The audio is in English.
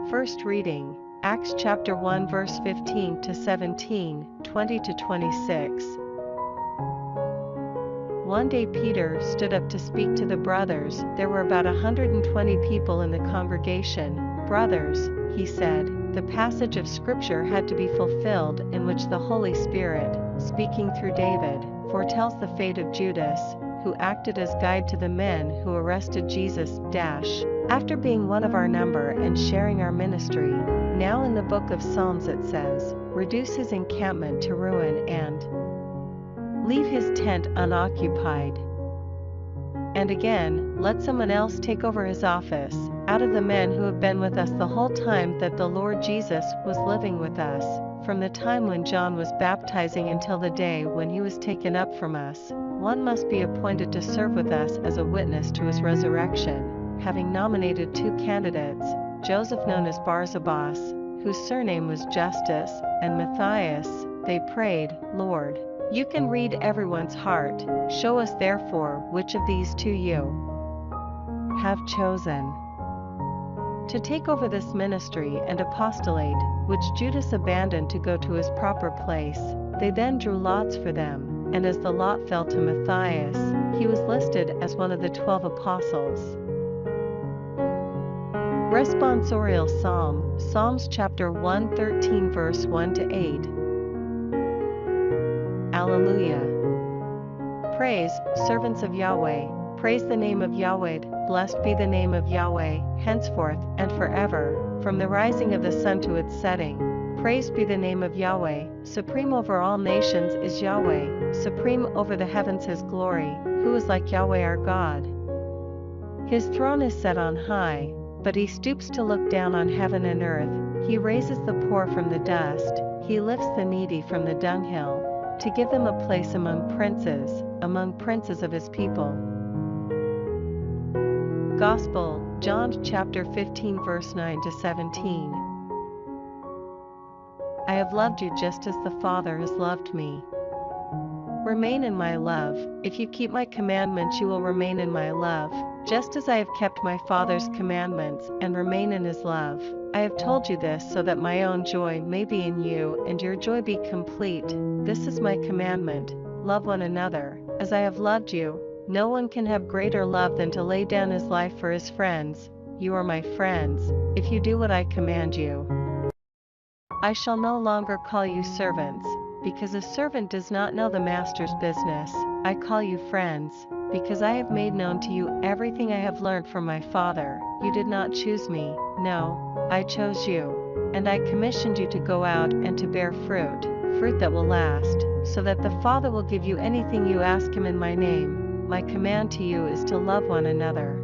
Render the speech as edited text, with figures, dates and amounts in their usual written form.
First reading, Acts chapter 1 verse 15 to 17, 20 to 26. One day Peter stood up to speak to the brothers. There were about 120 people in the congregation. "Brothers," he said, "the passage of Scripture had to be fulfilled in which the Holy Spirit, speaking through David, foretells the fate of Judas, who acted as guide to the men who arrested Jesus. After being one of our number and sharing our ministry. Now in the book of Psalms it says, reduce his encampment to ruin and leave his tent unoccupied. And again, let someone else take over his office, out of the men who have been with us the whole time that the Lord Jesus was living with us, from the time when John was baptizing until the day when he was taken up from us. One must be appointed to serve with us as a witness to his resurrection." Having nominated 2 candidates, Joseph known as Barsabas, whose surname was Justus, and Matthias, they prayed, "Lord, you can read everyone's heart. Show us therefore which of these 2 you have chosen to take over this ministry and apostolate, which Judas abandoned to go to his proper place." They then drew lots for them, and as the lot fell to Matthias, he was listed as one of the 12 apostles. Responsorial Psalm, Psalms chapter 113 verse 1 to 8. Alleluia. Praise, servants of Yahweh, praise the name of Yahweh, blessed be the name of Yahweh, henceforth and forever, from the rising of the sun to its setting. Praise be the name of Yahweh, supreme over all nations is Yahweh, supreme over the heavens his glory, who is like Yahweh our God. His throne is set on high, but he stoops to look down on heaven and earth. He raises the poor from the dust, he lifts the needy from the dunghill, to give them a place among princes of his people. Gospel, John chapter 15 verse 9 to 17. I have loved you just as the Father has loved me. Remain in my love. If you keep my commandments, you will remain in my love, just as I have kept my Father's commandments and remain in his love. I have told you this so that my own joy may be in you and your joy be complete. This is my commandment: love one another, as I have loved you. No one can have greater love than to lay down his life for his friends. You are my friends, if you do what I command you. I shall no longer call you servants, because a servant does not know the master's business. I call you friends, because I have made known to you everything I have learned from my Father. You did not choose me, no, I chose you, and I commissioned you to go out and to bear fruit that will last, so that the Father will give you anything you ask him in my name. My command to you is to love one another.